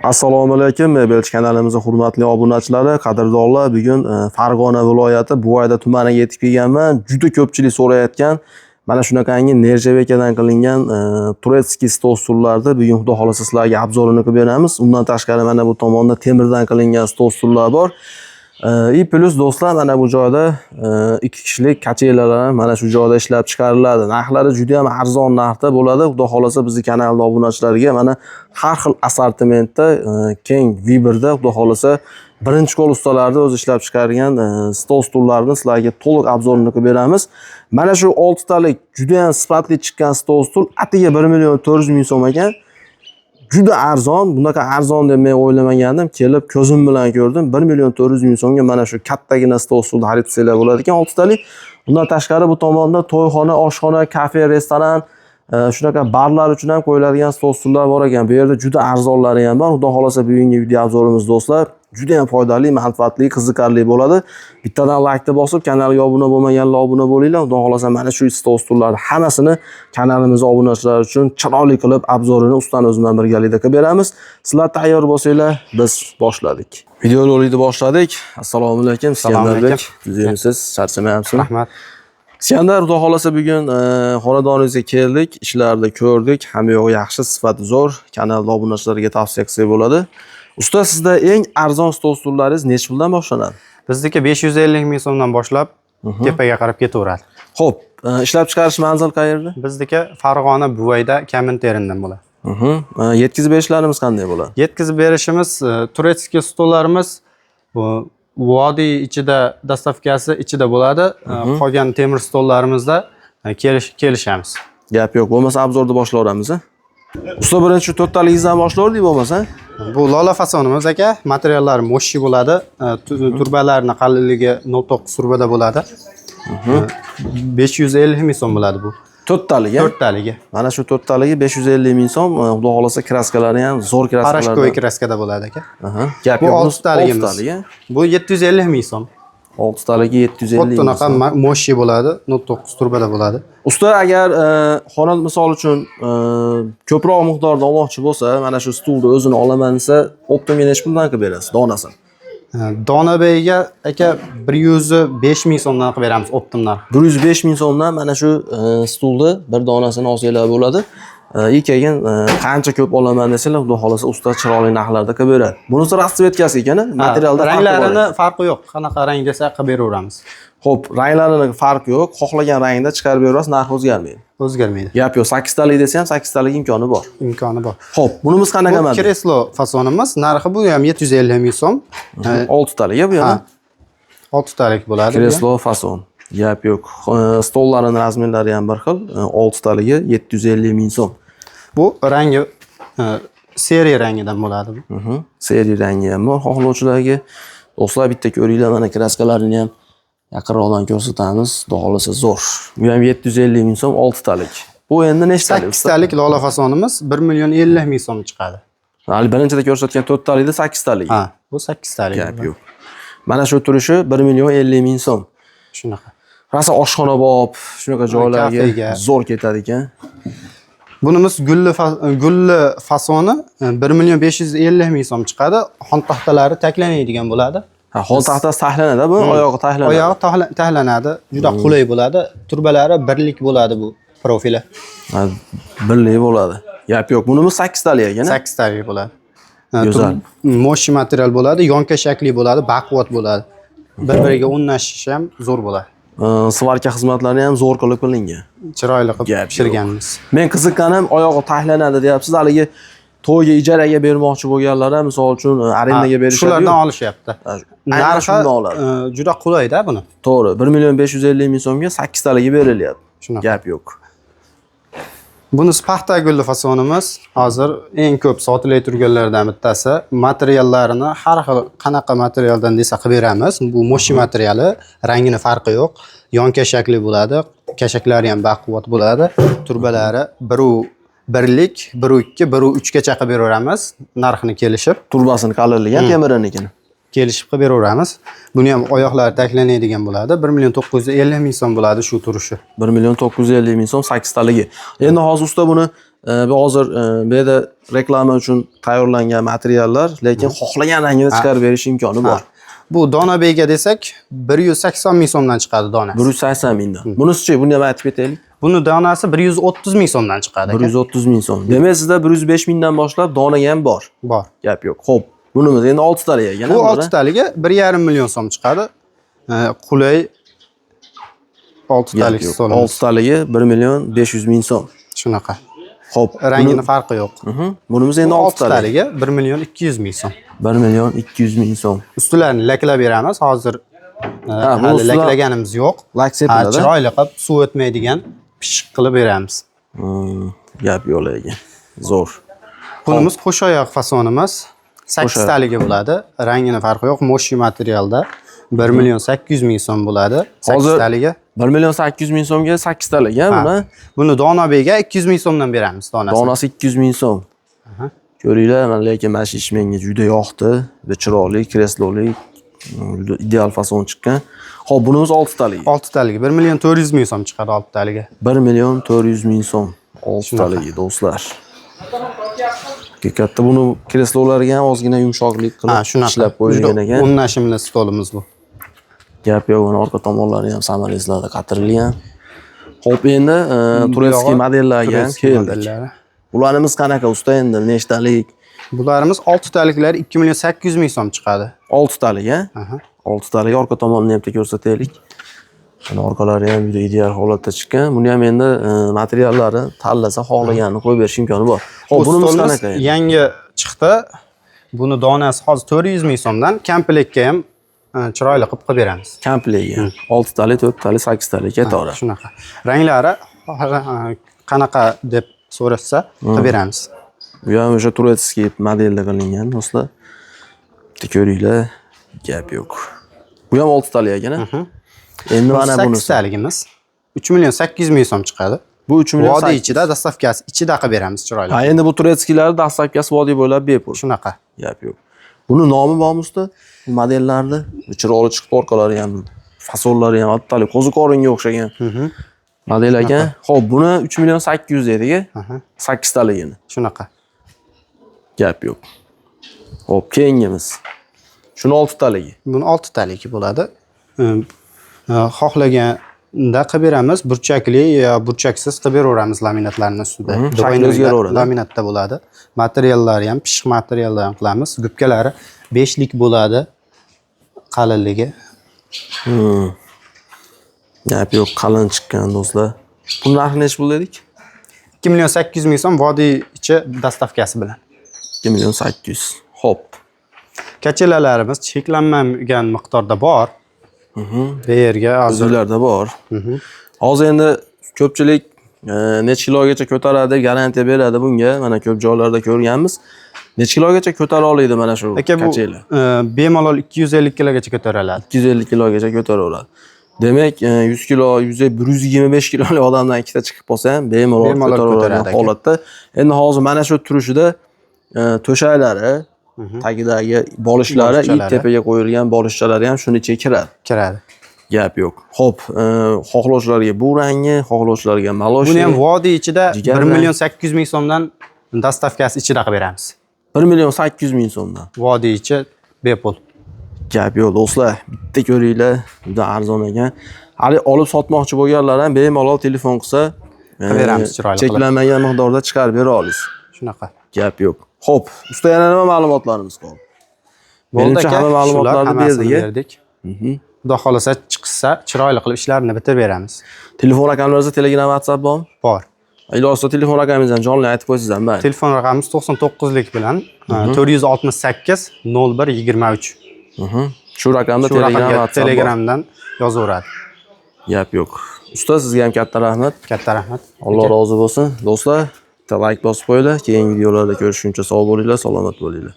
Assalomu alaykum, Mebelchi kanalimizning hurmatli obunachilari, qadrdonlar. Bugun Farg'ona viloyati Buvayda tumaniga yetib kelganman. Juda ko'pchilik so'rayotgan mana shunaqangi nerjavekadan qilingan turetskiy stol stullarni bugun xudo xolasa sizlarga obzorini qilib beramiz. Undan tashqari mana bu tomonda temirdan qilingan stol stullar bor. И plus do'stlar, mana bu joyda 2 kishilik kachelalar mana shu joyda ishlab chiqariladi. Narxlari juda ham arzon narxda bo'ladi. Xudo xolasa bizning kanalda obunachilariga mana har xil assortimentda keng vibrda xudo xolasa birinchi qo'l ustalarni o'zi ishlab chiqargan stol stullarni sizlarga to'liq obzorini qilib beramiz. Mana shu 6 talik juda ham sifatli chiqqan stol stul atiga 1.400.000 so'm ekan. Juda arzon, bunaqa arzon deb men o'ylamagandim. Kelib ko'zim bilan ko'rdim. 1.400.000 so'mga mana shu kattagina stol stul xarid qilsalar bo'ladi ekan 6 talik. Bundan tashqari bu tomonda to'yxona, oshxona, kafe, restoran, shunaqa barlar uchun ham qo'yiladigan stol stullar bor ekan. Bu yerda juda arzonlari ham bor. Xudo xolasa bugungi video obzorimiz do'stlar juda ham foydali, manfaatli, qiziqarli bo'ladi. Bittadan like bosib, kanalga obuna bo'lmaganlar obuna bo'linglar. Xudo xolasa mana shu stol stullarni hammasini kanalimiz obunachilari uchun chiroyli qilib obzorini ustani o'zi bilan birgalikda qilib beramiz. Sizlar tayyor bo'lsanglar, biz boshladik. Videolarni boshladik. Assalomu alaykum, Iskandarbek. Sizlarsiz, charchamayapsiz? Rahmat. Iskandar, xudo xolasa bugun xonadoningizga keldik, ishlarni ko'rdik. Hamma yo'q yaxshi, sifati zo'r. Kanalda obunachilariga tavsiya qilsak bo'ladi. Usta, sizda eng arzon stol stullaringiz necha puldan boshlanadi? Bizniki 550.000 so'mdan boshlab tepaga qarab ketaveradi. Xo'p, ishlab chiqarish manzil qayerda? Bizniki Farg'ona Buvayda Kaminterindan bo'ladi. Yetkazib berishlarimiz qanday bo'ladi? Yetkazib berishimiz turetskiy stollarimiz bu vodiy ichida dastavkasi ichida bo'ladi. Qolgan temir stollarimizda kelishamiz. Gap yo'q, bo'lmasa obzorni boshlaveramiz. Usta, birinchi 4 taligingizdan boshlardik bo'lmasa? Bu lola fasonimiz aka, materiallari moshi bo'ladi. Turbalarining qalinligi 0.9 turbada bo'ladi. 550.000 so'm bo'ladi bu. 4 taligi. 4 taligi. Mana shu 4 taligi 550.000 so'm. Xudo xolasa kraskalari ham zo'r kraskalar. Parashkoy kraskada bo'ladi aka. Gap bu yo'q. 6 taligimiz. Bu 750.000 so'm. 6 taligi 750 ming. Bunaqa moshi bo'ladi, 0.9 turbada bo'ladi. Usta, agar xona misol uchun ko'proq miqdorda olmoqchi bo'lsa, mana shu stulni o'zini olaman desa, optimga necha puldan qilib berasiz donasini? Dona beyiga aka 105 ming so'mdan qilib beramiz optim narx. 105 ming so'mdan mana shu stulni bir donasini olsanglar bo'ladi. Keyin qancha ko'p olaman desalar, xudo xolasa usta chiroyli narxlarda qilib beradi. Bunisi rasvetkasi ekan, materialda ranglarini farqi yo'q. Qanaqa rang desa qilib beraveramiz. Xo'p, ranglarining farqi yo'q. Xohlagan rangda chiqarib berasiz, narx o'zgarmaydi. O'zgarmaydi. Gap yo'q, 8 talik desa ham 8 talik imkoni bor. Imkoni bor. Xo'p, bunimiz qanaqa Bu model? kreslo fasonimiz, narxi bu ham 750 ming so'm. 6 talik bu yana. 6 talik bo'ladi. Kreslo fason. Gap yo'q. Stollarining razmerlari ham bir xil. 6 taligi 750 ming so'm. Bu rangi seriya rangidan bo'ladi bu. Seriya rangi ham bor xohlovchilarga. Do'stlar, bitta ko'ringlar, mana kraskalarini ham yaqinroqdan ko'rsatamiz. Xudo xolasa zo'r. Bu ham 750 ming so'm 6 talik. Bu endi nechta talik? 8 talik lola fasonimiz 1.50.000 so'm chiqadi. Hali birinchida ko'rsatgan 4 talikda 8 talik. Ha, bu 8 talik. Gap yo'q. Mana shu turishi 1.50.000 so'm. Shunaqa. Rasa oshxonabob, shunaqa joylarga zo'r ketadi ekan. Bunimiz gulli fasoni 1.550.000 so'm chiqadi. Xon taxtalari taklanadigan bo'ladi. Ha, xon taxtasi taxlanadi, bu oyog'i taxlanadi. Oyog'i taxlanadi, juda qulay bo'ladi. Turbalari birlik bo'ladi bu profili. Ha, birlik bo'ladi. Gap yo'q. Bunimiz 8 talik ekan. 8 talik bo'ladi. Go'zal. Moshi material bo'ladi, yonka shakli bo'ladi, baquvvat bo'ladi. Bir-biriga o'rnashishi ham zo'r bo'ladi. Svarka xizmatlari ham zo'r qilib qilingan. Chiroyli qilib pishirganmiz. Men qiziqqanim, oyog'i taxlanadi deyapsiz. Haligi to'yga ijaraga bermoqchi bo'lganlar ham misol uchun arendaga berishadi. Shulardan olishyapti. Narxi juda qulay-da buni. To'g'ri. 1.550.000 so'mga 8 taligi berilyapti. Shunaqa. Gap yo'q. Bunisi paxta gulli fasonimiz. Hozir eng ko'p sotilay turganlardan bittasi. Materiallarini har xil qanaqa materialdan desa qilib beramiz. Bu moshi materiali, rangini farqi yo'q. Yonka shakli bo'ladi, kashaklari ham baquvvat bo'ladi. Turbalari 1.1lik, 1.2, 1.3 gacha qilib beraveramiz. Narxini kelishib, Turbasini qalinligi ham temiriniki. kelishib qilib beraveramiz. Buni ham oyoqlari taklanadigan bo'ladi. 1.950.000 so'm bo'ladi shu turishi. 1.950.000 so'm 8 taligi. Endi hozir usta buni bu hozir bu yerda reklama uchun tayyorlangan materiallar, lekin xohlagan rangini chiqarib berish imkoni bor. Bu dona bega desak 180 ming so'mdan chiqadi donasi. 180 mingdan. Bunisi-chi, buni ham aytib ketaylik. Buni donasi 130 ming so'mdan chiqadi. 130 ming so'm. Demak, sizda 105 mingdan boshlab donaga ham bor. Bor. Gap yo'q. Xo'p, bunimiz endi 6 taliga ekan. Bu 6 taliga 1,5 million so'm chiqadi. Qulay 6 talik stolimiz. 6 taliga 1 million 500 ming so'm. Shunaqa. Xo'p, Rangini farqi yo'q. bunimiz endi 6 talik. taliga 1 million 200 ming so'm. 1 million 200 ming so'm. Ustilarini laklab beramiz. Hozir bu hali ustilar- laklaganimiz yo'q. Lak sepiladi. Chiroyli qilib suv o'tmaydigan pishiq qilib beramiz. Gap yo'q ekan. Zo'r. Bunimiz qo'sh oyoq fasonimiz. 8 oyoq. taliga bo'ladi. Rangini farqi yo'q. Moshi materialda 1 million 800 ming so'm bo'ladi. 8 Hozir taliga. 1 million 800 ming so'mga 8 taliga buni. Buni dona bega 200 ming so'mdan beramiz donasi. Donasi 200 ming so'm. Ko'ringlar, lekin mana shu ish menga juda yoqdi. Va chiroyli, kresloli, ideal fason chiqqan. Xo'p, bunimiz 6 taliga. 6 taliga 1 million 400 ming so'm chiqadi 6 taliga. 1 million 400 ming so'm. 6 taliga do'stlar. Katta buni kreslolariga ham ozgina yumshoqlik qilib ishlab qo'yilgan ekan. O'rnashimli stolimiz bu. Gap yo'q, uni orqa tomonlari ham samolyotlarda qatirilgan. Xo'p, endi turetskiy modellarga ham keldik. Bularimiz qanaqa usta endi nechtalik? Bularimiz 6 taliklar 2 million 800 ming so'm chiqadi. 6 talik, a? 6 talik orqa tomonini ham ko'rsataylik. Mana orqalari ham juda ideal holatda chiqqan. Buni ham endi materiallari tanlasa xohlaganini qo'yib berish imkoni bor. Xo'p, bunimiz qanaqa? Yangi chiqdi. Buni donasi hozir 400 ming so'mdan komplektga ham chiroyli qilib beramiz. Komplektga 6 talik, 4 talik, 8 talik qatori. Shunaqa. Ranglari qanaqa deb so'rashsa qilib beramiz. Bu ham o'sha turetskiy modelda qilingan do'stlar. Bitta ko'ringlar, gap yo'q. Bu ham 6 talik ekan. Endi mana bunisi 8 taligimiz 3 million 800 ming so'm chiqadi. Bu 3 million vodiy ichida dastavkasi ichida qilib beramiz chiroyli. Ha, endi bu turetskiylar dastavkasi vodiy bo'ylab bepul. Shunaqa. Gap yo'q. Buni nomi bormi usta? Bu modellarda chiroyli chiqib orqalari ham, fasonlari ham attali qo'ziqoringa o'xshagan. Model ekan. Xo'p, buni 3 million 800 dedik. 8 taligini. Shunaqa. Gap yo'q. Xo'p, keyingimiz. Shuni 6 taligi. Buni 6 taligi bo'ladi. Xohlaganda qilib beramiz, burchakli yo burchaksiz qilib beraveramiz laminatlarning ustida. Shakli o'zgaraveradi. Laminatda bo'ladi. Materiallari ham pishiq materiallar ham qilamiz. Gubkalari 5 lik bo'ladi. Qalinligi. Gap yo'q, qalin chiqqan do'stlar. Buni narxi necha pul dedik? 2 million 800 ming so'm vodiy ichi dastavkasi bilan. 2 million 800. Xo'p. Kachilalarimiz cheklanmagan miqdorda bor. Bu yerga hozir O'zlarda bor. Hozir endi ko'pchilik necha kilogacha ko'taradi, garantiya beradi bunga. Mana ko'p joylarda ko'rganmiz. Necha kilogacha ko'tara oladi mana shu kachela? bemalol 250 kilogacha ko'tariladi. 250 kilogacha ko'taraveradi. Demak, 100 kilo, 125 kiloli odamdan ikkita chiqib qolsa ham bemalol ko'taraveradi holatda. Endi hozir mana shu turishida to'shaklari, tagidagi bolishlari, ip tepaga qo'yilgan bolishchalari ham shuni ichiga kiradi. Kiradi. Gap yo'q. Xo'p, xohlovchilarga bu rangi, xohlovchilarga malosh. Buni ham vodiy ichida 1 million 800 ming so'mdan dastavkasi ichida qilib beramiz. 1 million 800 ming so'mdan. Vodiy ichi bepul. Gap yo'q do'stlar, bitta ko'ringlar, juda arzon ekan. Hali olib sotmoqchi bo'lganlar ham bemalol telefon qilsa, qilib beramiz chiroyli qilib. cheklanmagan miqdorda chiqarib bera olasiz. Shunaqa. Gap yo'q. Xo'p, usta yana nima ma'lumotlarimiz qoldi? Menimcha hamma ma'lumotlarni berdik. Xudo xolasa chiqsa, chiroyli qilib ishlarini bitirib beramiz. Telefon raqamlaringizda Telegram, WhatsApp bormi? Bor. Iloji telefon raqamingizni jonli aytib qo'ysangiz ham mayli. Telefon raqamimiz 99 lik bilan 468 01 23. Shu raqamda Telegramdan yozaveradi. Gap yo'q. Usta, sizga ham katta rahmat. Katta rahmat. Alloh rozi bo'lsin. Do'stlar, like bosib qo'yinglar. Keyingi videolarda ko'rishguncha sog' bo'linglar, salomat bo'linglar.